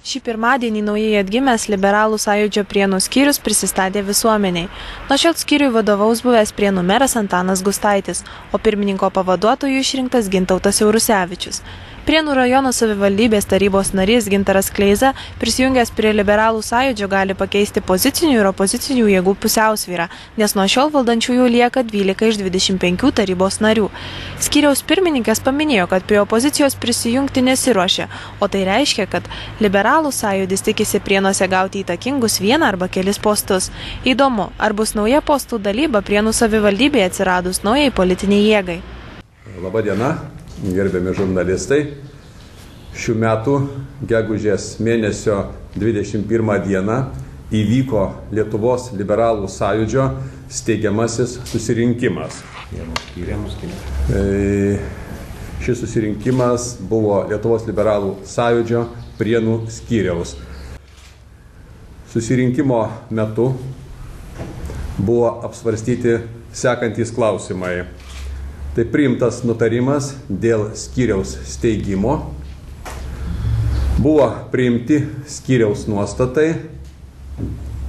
Šį pirmadienį naujai atgimęs Liberalų sąjūdžio Prienų skyrius prisistatė visuomeniai. Nuo šiol skyriui vadovaus buvęs Prienų meras Antanas Gustaitis, o pirmininko pavaduotoju išrinktas Gintautas Siaurusevičius. Prienų rajono savivaldybės tarybos narys Gintaras Kleiza, prisijungęs prie Liberalų sąjūdžio, gali pakeisti pozicinių ir opozicinių jėgų pusiausvyrą, nes nuo šiol valdančiųjų lieka 12 iš 25 tarybos narių. Skyriaus pirmininkas paminėjo, kad prie opozicijos prisijungti nesiruošia, o tai reiškia, kad Liberalų sąjūdis tikisi Prienuose gauti įtakingus vieną arba kelis postus. Įdomu, ar bus nauja postų dalyba Prienų savivaldybėje atsiradus naujai politiniai jėgai. Labą dieną, gerbiami žurnalistai. Šių metų gegužės mėnesio 21 dieną įvyko Lietuvos Liberalų sąjūdžio steigiamasis susirinkimas. Šis susirinkimas buvo Lietuvos Liberalų sąjūdžio Prienų skyriaus. Susirinkimo metu buvo apsvarstyti sekantys klausimai. Tai priimtas nutarimas dėl skyriaus steigimo, buvo priimti skyriaus nuostatai,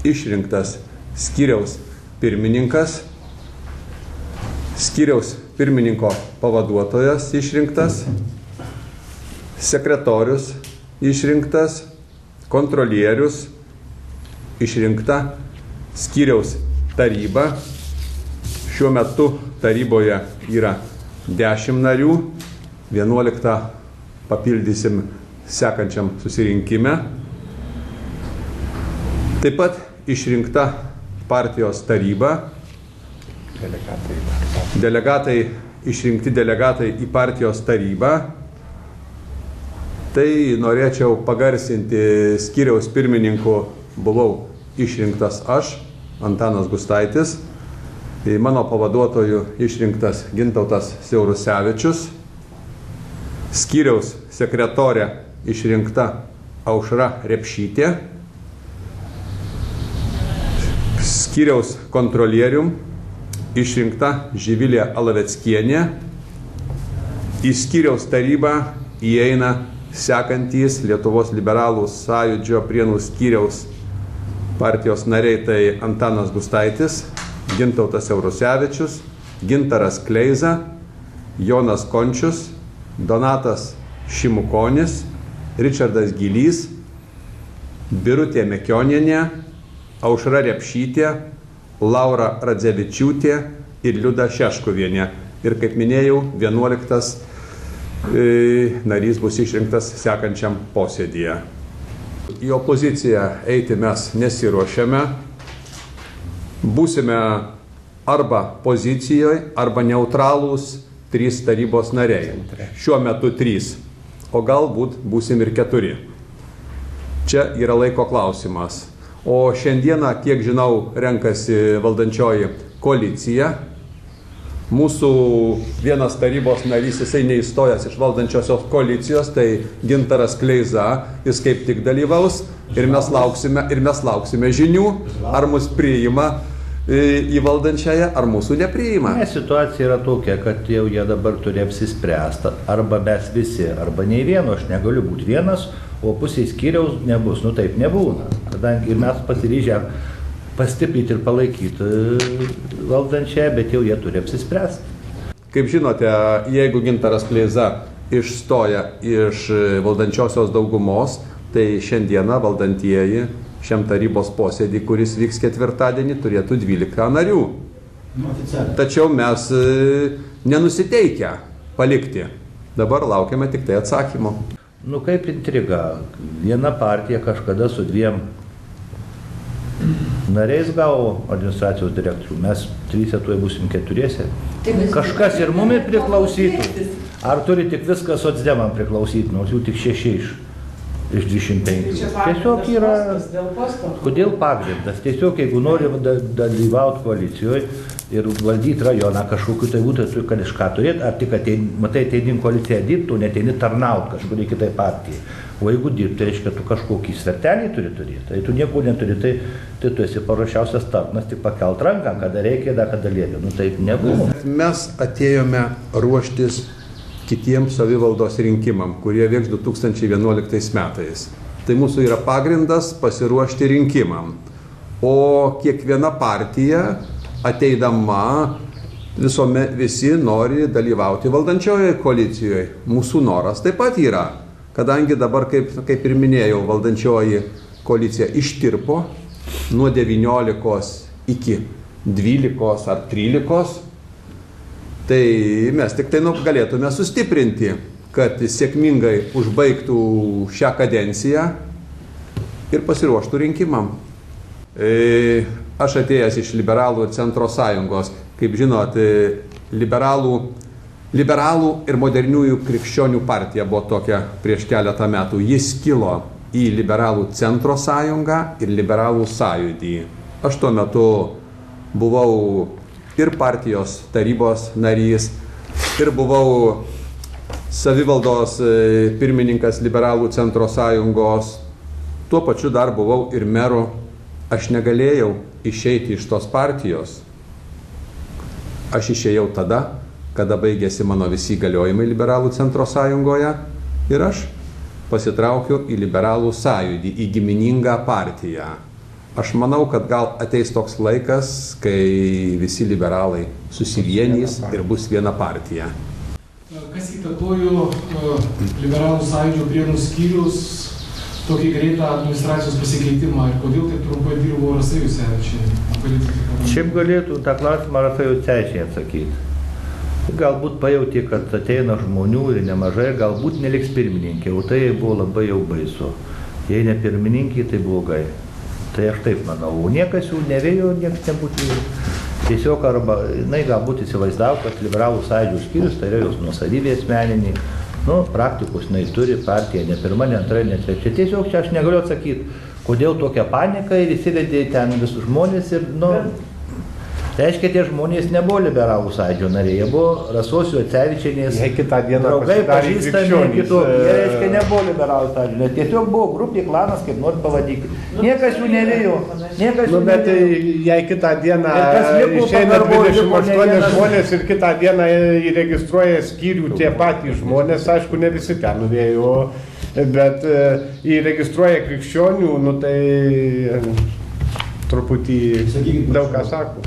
išrinktas skyriaus pirmininkas, skyriaus pirmininko pavaduotojas išrinktas, sekretorius išrinktas, kontrolierius išrinkta, skyriaus taryba. Šiuo metu taryboje yra 10 narių, 11 papildysim sekančiam susirinkime. Taip pat išrinkta partijos taryba, išrinkti delegatai į partijos tarybą. Tai norėčiau pagarsinti, skyriaus pirmininku buvau išrinktas aš, Antanas Gustaitis. Mano pavaduotoju išrinktas Gintautas Siaurusevičius, skyriaus sekretorė išrinkta Aušra Repšytė, skyriaus kontrolierium išrinkta Živilė Alaveckienė, į skyriaus tarybą įeina sekantys Lietuvos Liberalų sąjūdžio Prienų skyriaus partijos nariai, tai Antanas Gustaitis, Gintautas Siaurusevičius, Gintaras Kleiza, Jonas Končius, Donatas Šimukonis, Ričardas Gylys, Birutė Mekionienė, Aušra Repšytė, Laura Radzevičiūtė ir Liuda Šeškuvienė. Ir kaip minėjau, 11 narys bus išrinktas sekančiam posėdyje. Į opoziciją eiti mes nesiruošiame. Būsime arba pozicijoje, arba neutralūs 3 tarybos nariai. Šiuo metu 3, o galbūt būsim ir 4. Čia yra laiko klausimas. O šiandieną, kiek žinau, renkasi valdančioji koalicija. Mūsų vienas tarybos narys, jisai neįstojęs iš valdančiosios koalicijos, tai Gintaras Kleiza, jis kaip tik dalyvaus ir mes lauksime žinių, ar mus priima į valdančiąją, ar mūsų nepriima. Situacija yra tokia, kad jau jie dabar turi apsispręsti, arba mes visi, arba nei vieno, aš negaliu būti vienas, o pusė skyriaus nebus. Nu taip nebūna, kadangi ir mes pasiryžę pastiprinti ir palaikyti valdančiąją, bet jau jie turi apsispręsti. Kaip žinote, jeigu Gintaras Kleiza išstoja iš valdančiosios daugumos, tai šiandieną valdantieji šiam tarybos posėdį, kuris vyks ketvirtadienį, turėtų 12 narių. Tačiau mes nenusiteikę palikti. Dabar laukiame tik tai atsakymo. Nu kaip intriga. Viena partija kažkada su 2 nariais gavo administracijos direktorių. Mes 3 tuoj būsim 4. Kažkas ir mumi priklausytų. Ar turi tik viskas socdemam priklausyti, nors jų tik 6 iš 25. Tiesiog yra... Kodėl pagrindas? Tiesiog, jeigu nori dalyvauti koalicijoje ir valdyti rajoną kažkokiu, tai būtų, kad iš ką turėti, ar tik ateini koaliciją dirbti, o neteini tarnauti kažkurį kitai partijai. O jeigu dirbti, tai reiškia, tu kažkokį svertelį turi turėti. Tai tu nieko neturi, tai tu esi paruošiausias tarnas, tik pakelt ranką, kada reikia, kada liepia. Nu taip nebuvo. Mes atėjome ruoštis kitiems savivaldos rinkimam, kurie vyks 2011 metais. Tai mūsų yra pagrindas pasiruošti rinkimam. O kiekviena partija ateidama visi nori dalyvauti valdančiojoje koalicijoje. Mūsų noras taip pat yra, kadangi dabar, kaip ir minėjau, valdančioji koalicija ištirpo nuo 19 iki 12 ar 13, tai mes tik tai galėtume sustiprinti, kad sėkmingai užbaigtų šią kadenciją ir pasiruoštų rinkimam. Aš atėjęs iš Liberalų ir Centro sąjungos, kaip žinot, liberalų ir moderniųjų krikščionių partija buvo tokia prieš keletą metų. Jis kilo į Liberalų Centro sąjungą ir Liberalų sąjūdį. Aš tuo metu buvau ir partijos tarybos narys, ir buvau savivaldos pirmininkas Liberalų Centro sąjungos. Tuo pačiu dar buvau ir meru. Aš negalėjau išeiti iš tos partijos. Aš išėjau tada, kada baigėsi mano visi įgaliojimai Liberalų Centro sąjungoje ir aš pasitraukiu į Liberalų sąjūdį, į giminingą partiją. Aš manau, kad gal ateis toks laikas, kai visi liberalai susivienys ir bus viena partija. Kas įtakojo Liberalų sąjūdžio Prienų skyriaus tokį greitą administracijos pasikeitimą ir kodėl taip trumpai dirbo Rasa Jucevičienė? Šiaip galėtų tą klausimą Rasa Jucevičienė atsakyti. Galbūt pajauti, kad ateina žmonių ir nemažai, galbūt neliks pirmininkė, o tai buvo labai jau baisu. Jei ne pirmininkė, tai blogai. Tai aš taip manau. Niekas jų nevėjo, niekas nebūtų. Tiesiog arba, galbūt įsivaizdavo, kad Liberalų sąjūdžio skyrius, tai yra jos nuosavybė asmeninė. Praktikus turi partija, ne pirma, ne antra, ne trečia. Tiesiog čia aš negaliu atsakyti, kodėl tokia panika ir įsivedė ten visus žmonės ir, reiškia, tie žmonės nebuvo Liberalų sąjūdžio nariai, jie buvo Rasos Jucevičienės draugai, pažįstami kitų. Jie, reiškia, nebuvo Liberalų sąjūdžio, tiesiog buvo grupė, klanas, kaip nori pavadyti. Niekas jų nevėjo. Bet jei kitą dieną išeina 28 žmonės ir kitą dieną įregistruoja skyrių tie patys žmonės, aišku, ne visi ten nuvėjo, bet įregistruoja krikščionių, tai truputį daug ką sako.